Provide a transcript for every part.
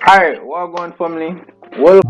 Hi, what going family? Well,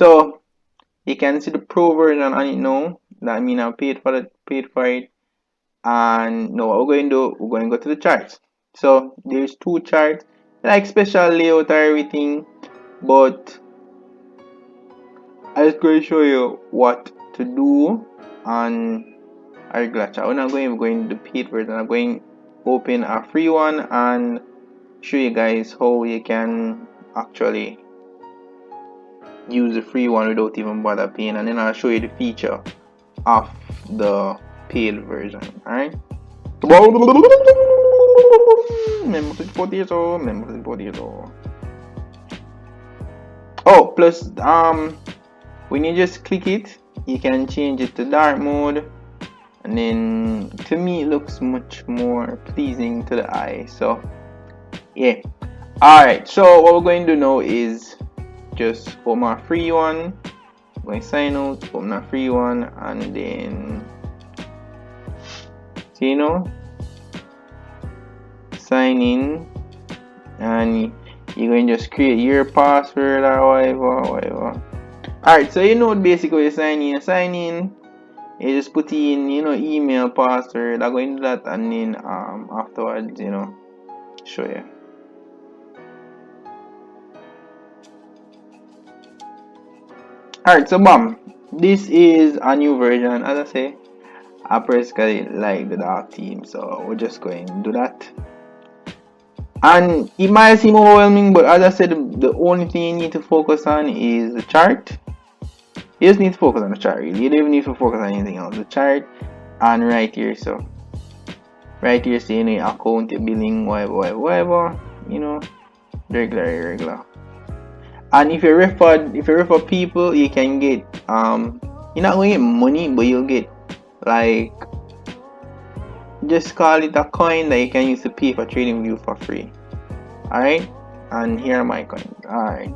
so you can see the pro version on it now. That means I paid for it. And now what we're going to do, we're going to go to the charts. So there's two charts, like special layout or everything, but I'm just going to show you what to do on a regular chart. We're not going to the paid version. I'm going to open a free one and show you guys how you can actually use the free one without even bother paying, and then I'll show you the feature of the paid version. Alright. Member 40 years old, member 40 years old. Oh, plus when you just click it, you can change it to dark mode, and then to me it looks much more pleasing to the eye. So yeah. Alright, so what we're going to do now is just open my free one. I'm going to sign out, open my free one, and then sign in, and you're going to just create your password or whatever. Alright, so basically you sign in, You just put in, email, password. I'm going to do that, and then afterwards, show you. Alright, so bam, this is a new version. As I say, I personally like the dark theme, so we're just going to do that. And it might seem overwhelming, but as I said, the only thing you need to focus on is the chart. You just need to focus on the chart, really. You don't even need to focus on anything else. The chart, and right here, so right here saying account, billing, whatever, regular, irregular. And if you refer people, you can get you're not going to get money, but you'll get, like, just call it a coin that you can use to pay for TradingView for free. Alright, and here are my coins. Alright,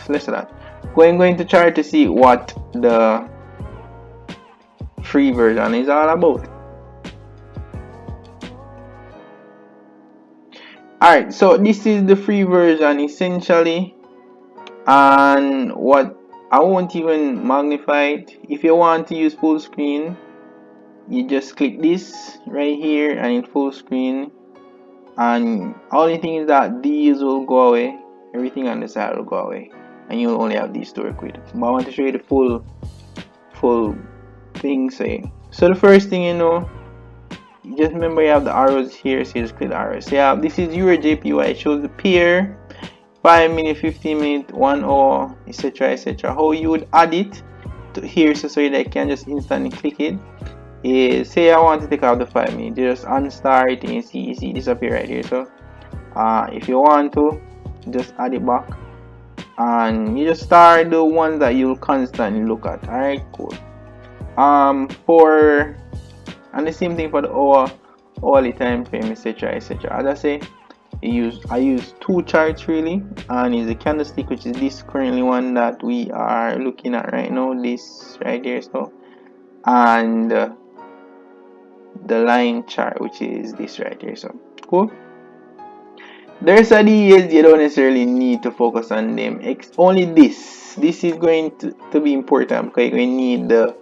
let's do that. Going to chart to see what the free version is all about. Alright, so this is the free version essentially, and what I won't even magnify it. If you want to use full screen, you just click this right here and in full screen, and only thing is that these will go away, everything on the side will go away, and you'll only have these to work with. But I want to show you the full thing. So the first thing, just remember you have the arrows here, so you just click the arrows. So yeah, this is your JPY. It shows the pair, 5 minute, 15 minute, 1 hour, etc. How you would add it to here, so that you can just instantly click it, is, say I want to take out the 5 minutes, you just unstar it and you see it disappear right here. So if you want to, just add it back, and you just start the ones that you'll constantly look at. Alright, cool. And the same thing for the hourly time frame, etc. As I say, I use two charts really, and is a candlestick, which is this currently one that we are looking at right now, this right here, so, and the line chart, which is this right here. So cool. The rest of these you don't necessarily need to focus on them. Only this is going to be important, because you're going to need the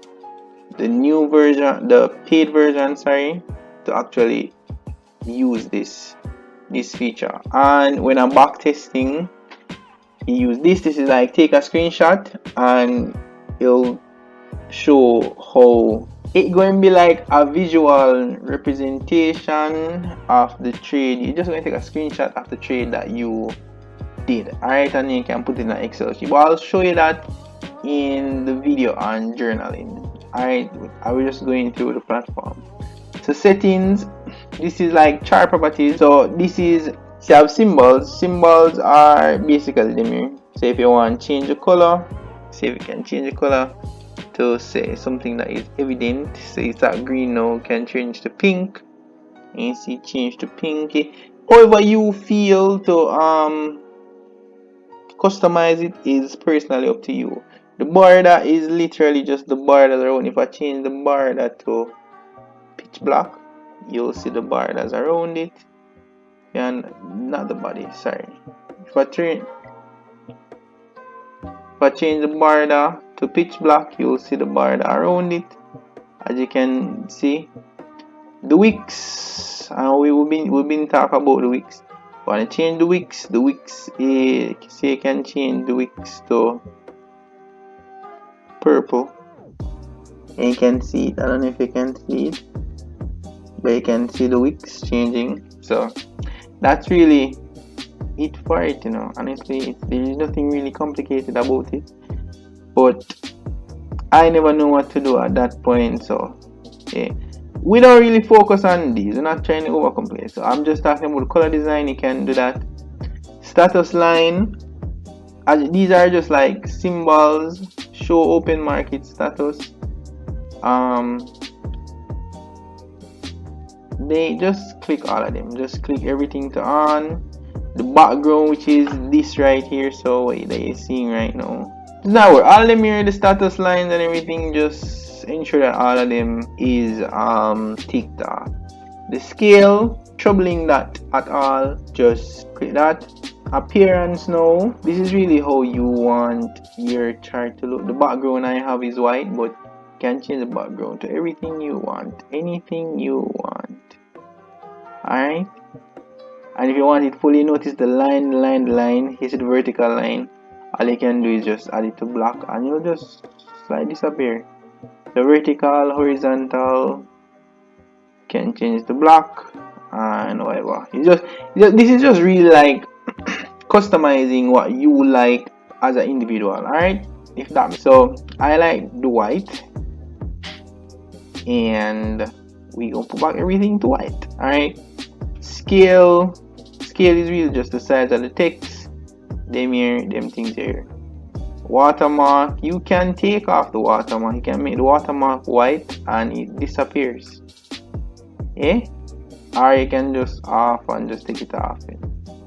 new version, the paid version, sorry, to actually use this feature. And when I'm back testing, you use this is like, take a screenshot and it'll show how it's going to be like a visual representation of the trade. You're just going to take a screenshot of the trade that you did, alright, and you can put it in an Excel sheet. But I'll show you that in the video on journaling. Alright, I was just going through the platform. So settings, this is like chart properties. So this is, so you have symbols. Symbols are basically the mirror. So if you want to change the color, see if you can change the color to, say, something that is evident. So it's at green now, can change to pink, and you see change to pink. However you feel to customize it is personally up to you. The border is literally just the borders around. If I change the border to pitch black, you'll see the borders around it, and not the body, sorry. If I change the border to pitch black, you'll see the border around it. As you can see, the wicks, we've been talking about the wicks. Want to change the wicks? The wicks, so you can change the wicks to purple, and you can see it. I don't know if you can see it, but you can see the wicks changing. So that's really it for it, honestly. There is nothing really complicated about it, but I never know what to do at that point. So yeah, we don't really focus on these. We're not trying to overcomplicate. So I'm just talking about color design. You can do that. Status line, these are just like symbols. Show open market status. They just click all of them. Just click everything to on. The background, which is this right here, so that you're seeing right now. Now all of them here, the status lines and everything, just ensure that all of them is ticked off. The scale, troubling that at all, just click that. Appearance now, this is really how you want your chart to look. The background I have is white, but can change the background to everything you want, anything you want. Alright, and if you want it fully, notice the line, here's the vertical line. All you can do is just add it to black and you'll just slide disappear. The vertical, horizontal, can change to black and whatever. This is just really like customizing what you like as an individual. Alright, if that so I like the white, and we gonna put back everything to white. Alright, scale is really just the size of the text. Them things here. Watermark, you can take off the watermark, you can make the watermark white and it disappears. Yeah, or you can just off and just take it off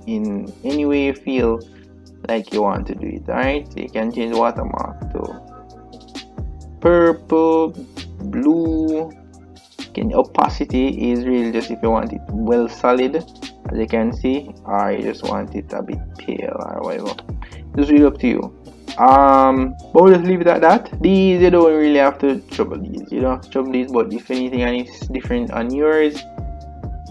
in any way you feel like you want to do it. Alright, so you can change the watermark to purple, blue. Opacity is really just if you want it well solid, as you can see, or you just want it a bit pale or whatever. It's really up to you. But we'll just leave it at that. These, you don't really have to trouble these. You don't have to trouble these, but if anything and it's different on yours,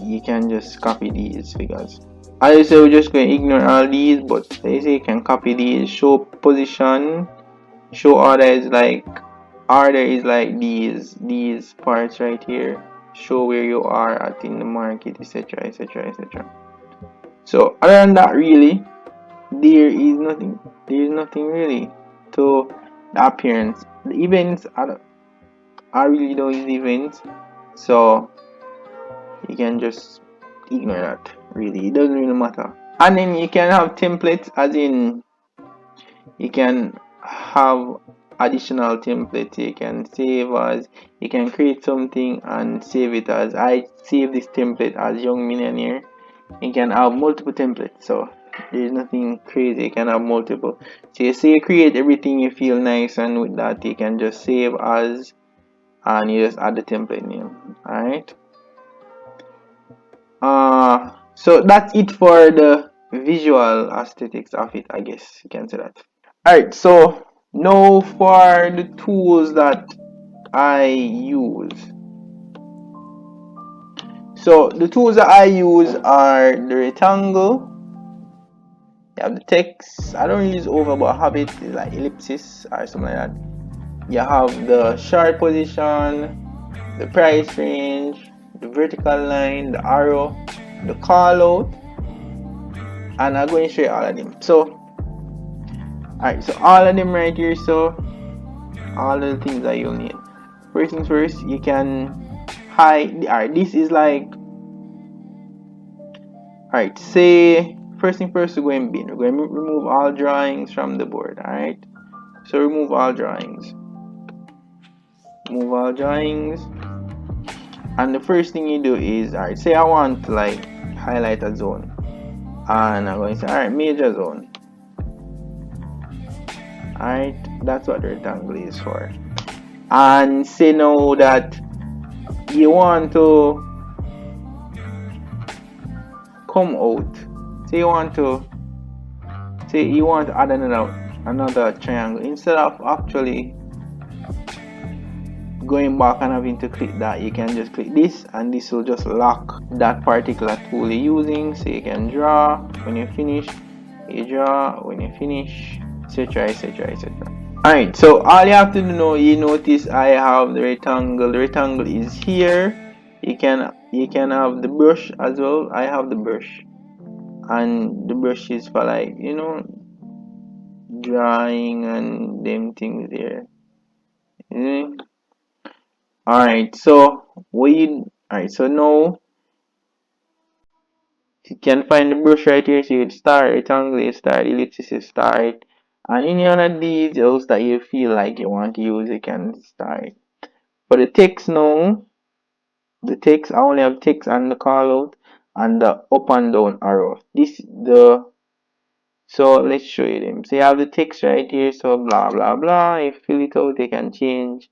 you can just copy these figures. I say we're just going to ignore all these, but they say you can copy these. Show position, show order is like these parts right here. Show where you are at in the market, etc, etc, etc. So other than that, really, there is nothing really to the appearance. The events I really don't use events, so you can just ignore that. Really, it doesn't really matter. And then you can have templates, as in you can have additional templates. You can save as, you can create something and save it as, I save this template as Young Millionaire. You can have multiple templates, so there's nothing crazy. You can have multiple. So you say you create everything you feel nice, and with that you can just save as and you just add the template name. Alright, so that's it for the visual aesthetics of it, I guess you can say that. Alright, so now for the tools that I use. So the tools that I use are the rectangle. You have the text. I don't use over, but I have it like ellipsis or something like that. You have the chart position, the price range, the vertical line, the arrow, the call out, and I'm going to show you all of them. So alright, so all of them right here, so all of the things that you'll need. First things first, you can hide. Alright, this is like, alright, say first thing first, we're going bin. We're going to remove all drawings from the board. Alright, so remove all drawings. Remove all drawings. And the first thing you do is, alright, say I want to like highlight a zone, and I'm going to say, alright, major zone. Alright, that's what the rectangle is for. And say now that you want to come out, say you want to add another triangle, instead of actually going back and having to click that, you can just click this and this will just lock that particular tool you're using. So you can draw, when you finish you draw, when you finish, etc, etc, etc. Alright, so all you have to do now, you notice I have the rectangle is here. You can have the brush as well. I have the brush, and the brush is for like, you know, drawing and them things there. Alright, so so now you can find the brush right here. So you start rectangle, you start ellipsis, you start, and any one of these else that you feel like you want to use, you can start. For the text now, the text, I only have text and the call out and the up and down arrow. So let's show you them. So you have the text right here, so blah blah blah. You fill it out, you can change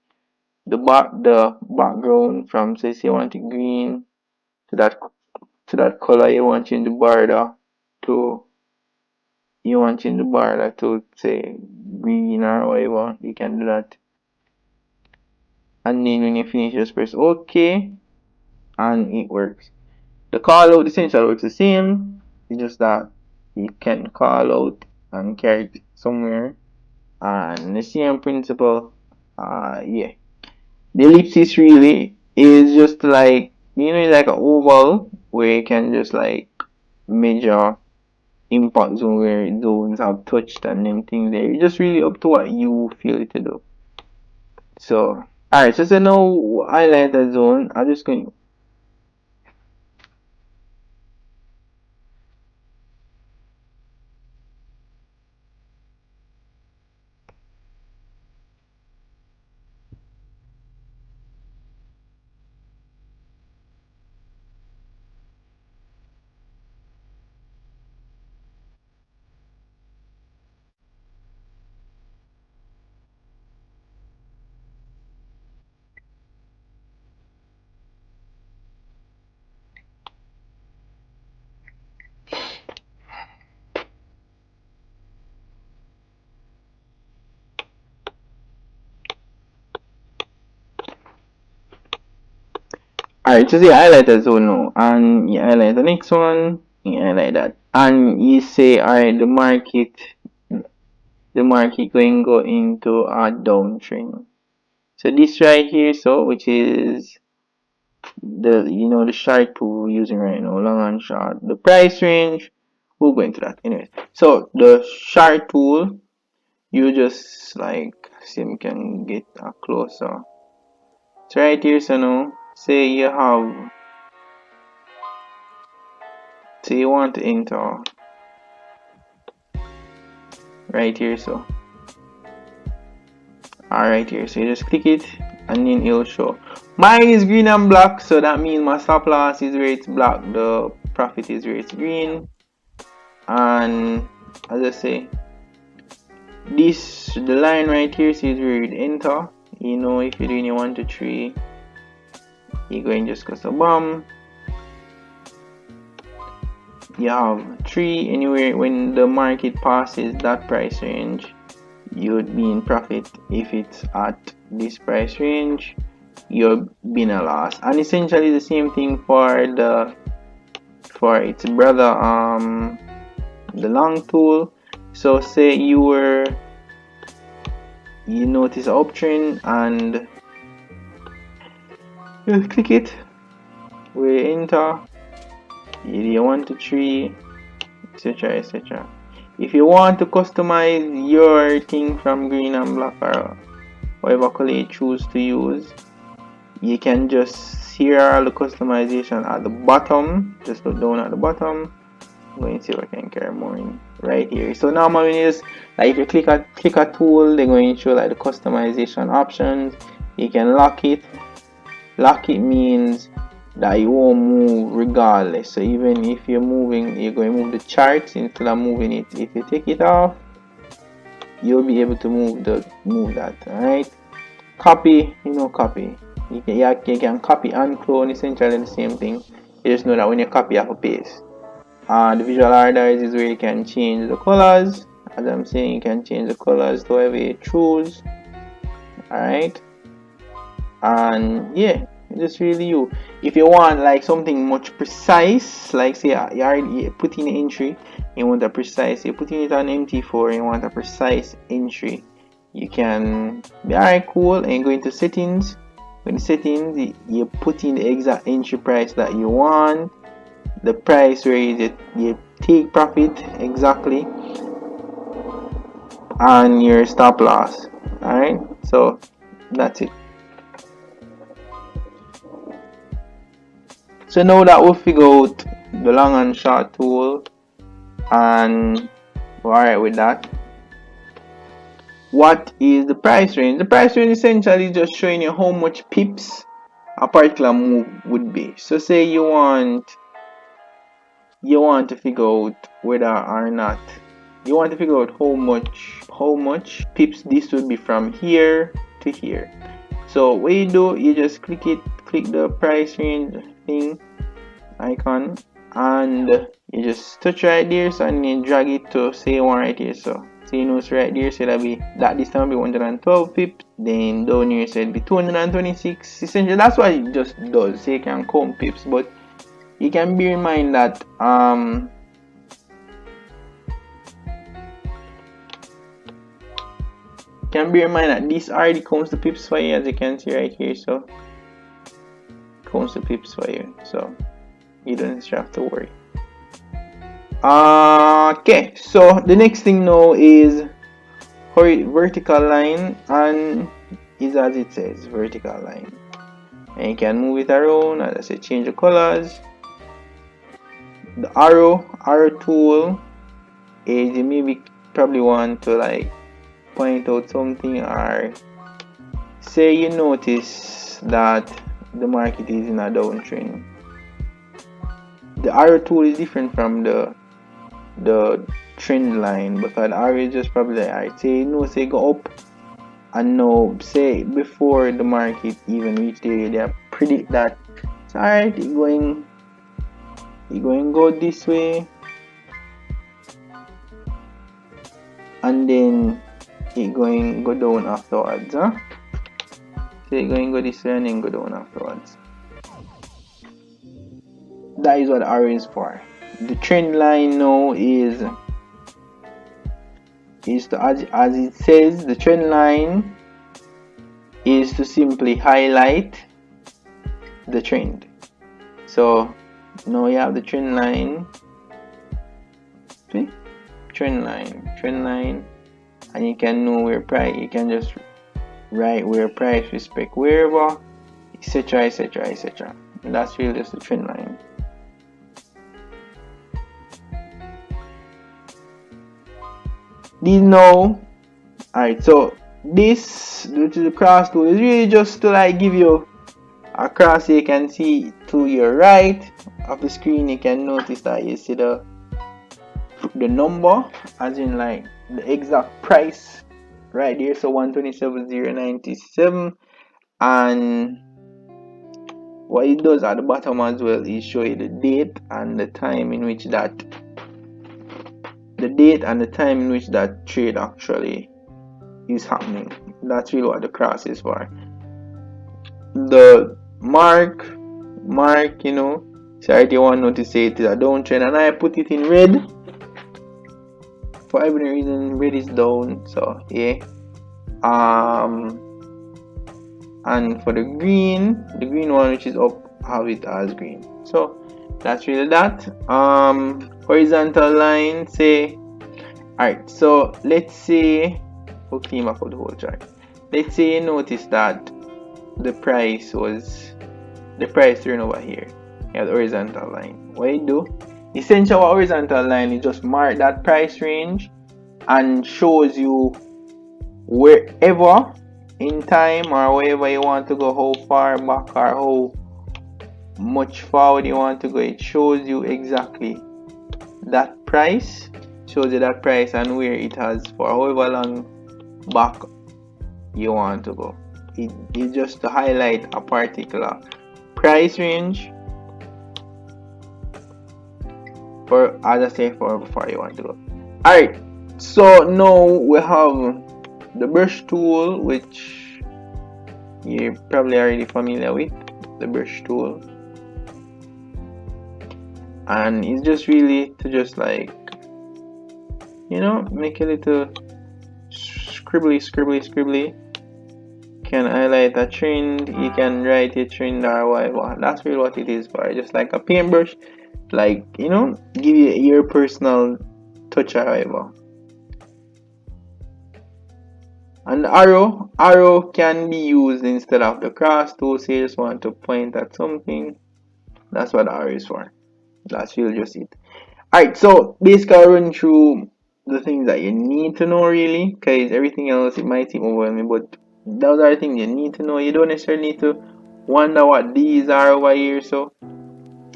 the background from, say you want it green to that color. You want to change the border to say green or whatever. You can do that. and then when you finish just press OK and it works. The call out essentially works the same. It's just that you can call out and carry it somewhere, and the same principle. Yeah. The ellipsis really is just like, it's like an oval where you can just like measure impact zone where zones have touched and them things there. It's just really up to what you feel it to do. So, alright, so now highlight the zone. I'm just going. Alright, so you highlight the zone now, and you highlight the next one, you highlight that, and you say, alright, the market going go into a downtrend. So this right here, so which is the chart tool we're using right now, long and short. The price range, we'll go into that anyway. So the chart tool, you just like see we can get a closer. So right here, so now say you want to enter right here, so alright here, so you just click it and then it'll show. Mine is green and black, so that means my stop loss is where it's black, the profit is where it's green. And as I say, the line right here says where you enter. If you're doing a 1 to 3, you're going just cause a bomb. You have 3 anywhere. When the market passes that price range, you would be in profit. If it's at this price range, you'll be in a loss. And essentially the same thing for its brother, the long tool. So say you notice an uptrend and you click it, we enter, you 1 to 3, etc, etc. If you want to customize your thing from green and black or whatever color you choose to use, you can just see all the customization at the bottom. Just look down at the bottom. I'm going to see if I can carry more in right here. So normally is like if you click a tool, they're going to show like the customization options. You can lock it. Lock it means that you won't move regardless. So even if you're moving, you're going to move the charts instead of moving it. If you take it off, you'll be able to move that. Alright. Copy, copy. You can copy and clone, essentially the same thing. You just know that when you copy, you have to paste. The visual orders is where you can change the colors. As I'm saying, you can change the colors to whatever you choose. Alright. And yeah, just really you. If you want like something much precise, like say you already put in an entry, you want a precise, you're putting it on MT4, you want a precise entry, you can be alright, cool, and go into settings. When settings, you put in the exact entry price that you want, the price where you take profit exactly, and your stop loss. Alright, so that's it. So now that we figure out the long and short tool and we're alright with that, what is the price range? The price range essentially is just showing you how much pips a particular move would be. So say you want to figure out whether or not you want to figure out how much pips this would be from here to here. So what you do, you just click the price range thing icon, and you just touch right there, so and you drag it to say one right here. So So you know, so right there, so that'll be that this time will be 112 pips. Then down here, so it'll be 226. Essentially, that's what it just does. So you can count pips, but you can bear in mind that this already counts the pips for you, as you can see right here. So counts the pips for you, so you don't have to worry. Okay, so the next thing now is vertical line, and is as it says, vertical line, and you can move it around. As I said, change the colors. The arrow tool is, you maybe probably want to like point out something, or say you notice that the market is in a downtrend. The arrow tool is different from the trend line, because the arrow is just probably like, alright, say you know, say go up, and now say before the market even reach the area, they predict that it's alright, it's going go this way, and then it going go down afterwards, huh? So it's going go this way and then go down afterwards. That is what the arrow is for. The trend line now is to, as it says, the trend line is to simply highlight the trend. So now you have the trend line. See? Trend line, and you can know where price, you can just write where price respect wherever, etc, etc, etc. And that's really just the trend line. These now, alright, so this, which is the cross tool, is really just to like give you a cross. So you can see to your right of the screen, you can notice that you see the number, as in like the exact price right there. So 127,097, and what it does at the bottom as well is show you the date and the time in which that trade actually is happening. That's really what the cross is for. The mark, you know, so I do want to say it is a downtrend, and I put it in red. For every reason, red is down, so yeah. And for the green one, which is up, have it as green. So that's really that. Horizontal line, say, alright, so let's say we'll clean up the whole chart. Let's say you notice that the price turned over here. You have the horizontal line. What you do, essentially what horizontal line is, just mark that price range and shows you wherever in time, or wherever you want to go, how far back or how much forward you want to go. It shows you exactly that price, and where it has for however long back you want to go. It is just to highlight a particular price range for, as I say, for before you want to go. Alright, so now we have the brush tool, which you're probably already familiar with, the brush tool, and it's just really to just like, you know, make a little scribbly. You can highlight a trend, you can write a trend or whatever. That's really what it is for, just like a paintbrush, like, you know, give you your personal touch or whatever. And the arrow can be used instead of the cross tool. So you just want to point at something, that's what the arrow is for. That's really just it. Alright, so basically I'll run through the things that you need to know, really, because everything else, it might seem overwhelming, but those are the things you need to know. You don't necessarily need to wonder what these are over here, so,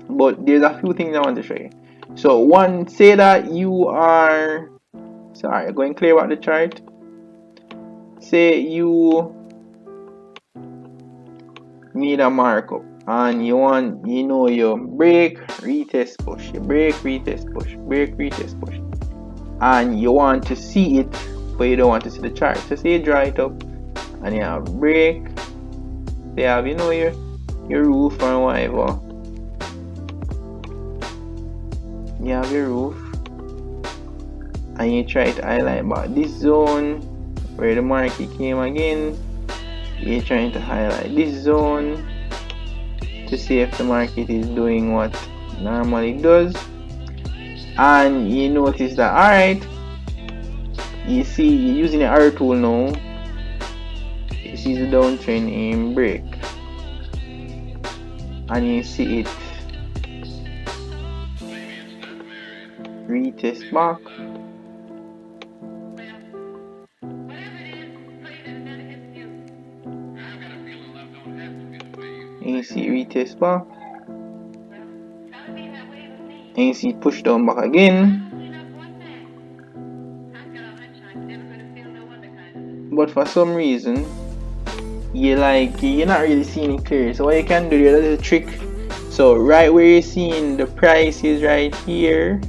but there's a few things I want to show you. So one, say that you are, sorry, go and clear out the chart. Say you need a markup and you want, you know, your break, retest, push, your break, retest, push, break, retest, push. and you want to see it, but you don't want to see the chart. So say you draw it up and you have break, you have your roof and whatever. You have your roof and you try to highlight about this zone where the market came again. You're trying to highlight this zone to see if the market is doing what normally does, and you notice that alright, you see you're using the R tool now. You see the downtrend in break and you see it retest back. And you see it retest back and you see it push down back again. But for some reason you're not really seeing it clear. So what you can do, there's a little trick. So right where you're seeing the price is right here,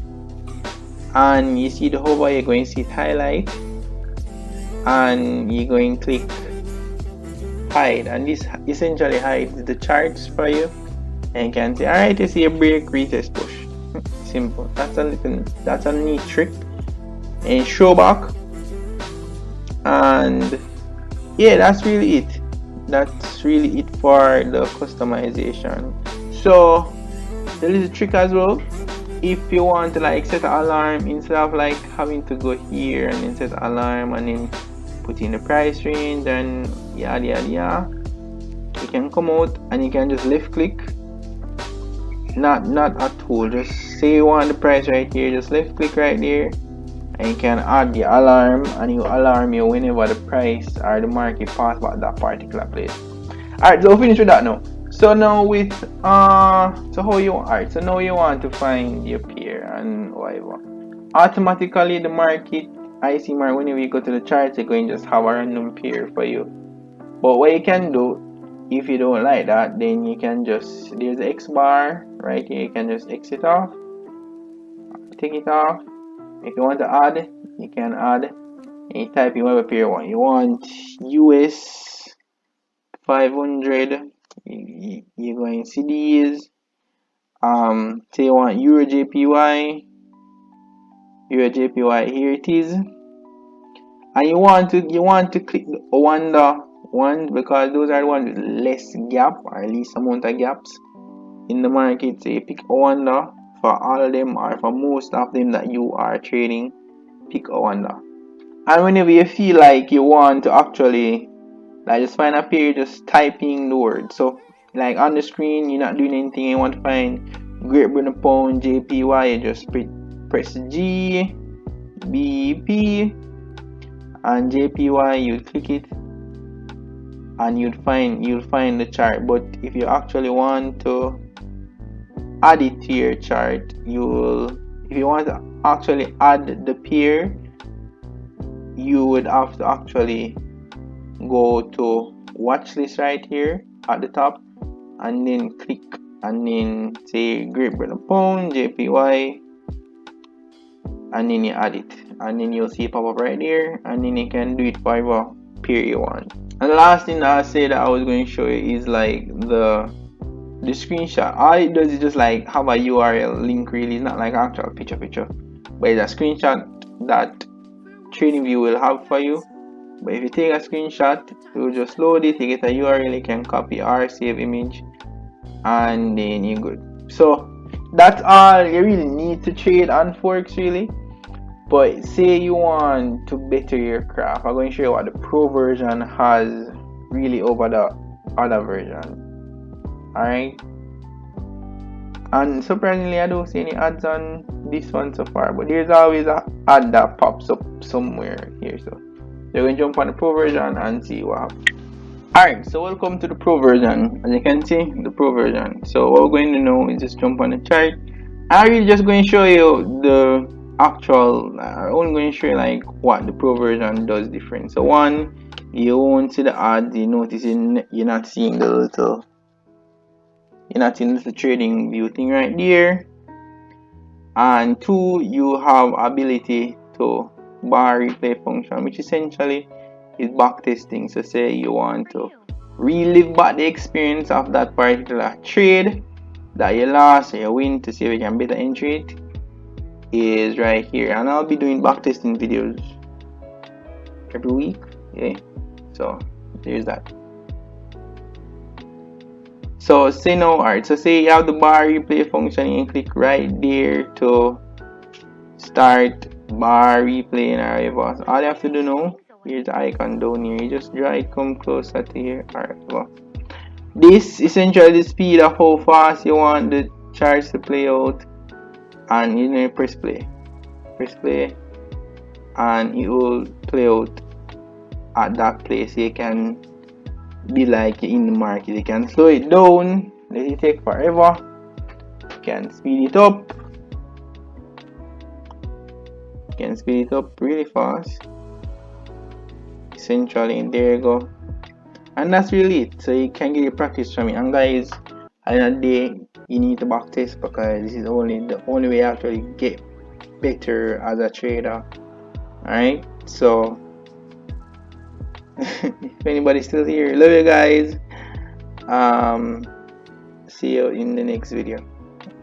and you see the hover, you're going to see it highlight, and you're going to click hide, and this essentially hides the charts for you, and you can say alright, you see a break, retest, push. Simple. That's a neat trick. And show back, and yeah, that's really it. That's really it for the customization. So there is a trick as well. If you want to set an alarm, instead of having to go here and then set an alarm and then put in the price range and yada yada yada, you can come out and you can just left click, not at all, just say you want the price right here, just left click right there, and you can add the alarm, and you alarm you whenever the price or the market pass by that particular place. Alright, so we'll finish with that now. So now with so how you want, alright, so now you want to find your pair and whatever. Automatically the market, I see market, whenever you go to the chart, you're going to just have a random pair for you. But what you can do, if you don't like that, then you can just, there's the X bar right here, you can just exit off, take it off. If you want to add, you can add, and you type in whatever pair you want. You want US 500, you're going to see these. Say you want Euro JPY, here it is. And you want to click the one because those are the ones with less gap or least amount of gaps in the market. So you pick a for all of them, or for most of them that you are trading, pick a And whenever you feel like you want to actually just find a pair, just typing the word. So on the screen, you're not doing anything, you want to find Great Britain Pound JPY, you just press G, BP, and JPY, you click it and you'll find the chart. But if you actually want to add it to your chart, if you want to actually add the pair, you would have to actually go to Watchlist right here at the top, and then click and then say Great Britain Pound JPY, and then you add it, and then you'll see it pop up right there, and then you can do it for whatever pair you want. And the last thing that I said that I was going to show you is the screenshot. All it does is just have a URL link. Really, it's not like actual picture, but it's a screenshot that TradingView will have for you. But if you take a screenshot, you will just load it, you get a URL, you can copy or save image, and then you're good. So that's all you really need to trade on Forex, really. But say you want to better your craft, I'm going to show you what the pro version has really over the other version. Alright, and surprisingly I don't see any ads on this one so far, but there's always an ad that pops up somewhere here. So you're going to jump on the pro version and see what happens. Alright, so welcome to the pro version. As you can see, the pro version. So what we're going to know is just jump on the chart. I'm really just going to show you the actual, I'm only going to show you what the pro version does different. So one, you won't see the ads, you're noticing you're not seeing the little trading view thing right there. And two, you have ability to bar replay function, which essentially is backtesting. So say you want to relive back the experience of that particular trade that you lost or you win to see if you can better entry it, is right here. And I'll be doing backtesting videos every week. Okay, so there's that. So say now, alright, so say you have the bar replay function, you can click right there to start bar replaying or whatever. So all you have to do now, here's the icon down here, you just drag it come closer to here. Alright, well, this essentially the speed of how fast you want the charts to play out, and you press play, and it will play out at that place. You can be like in the market, you can slow it down, let it take forever, you can speed it up, really fast. Essentially, there you go, and that's really it. So you can get your practice from it. And guys, at the end of the day, you need to backtest, because this is the only way you actually get better as a trader. Alright, so if anybody's still here, love you guys. See you in the next video.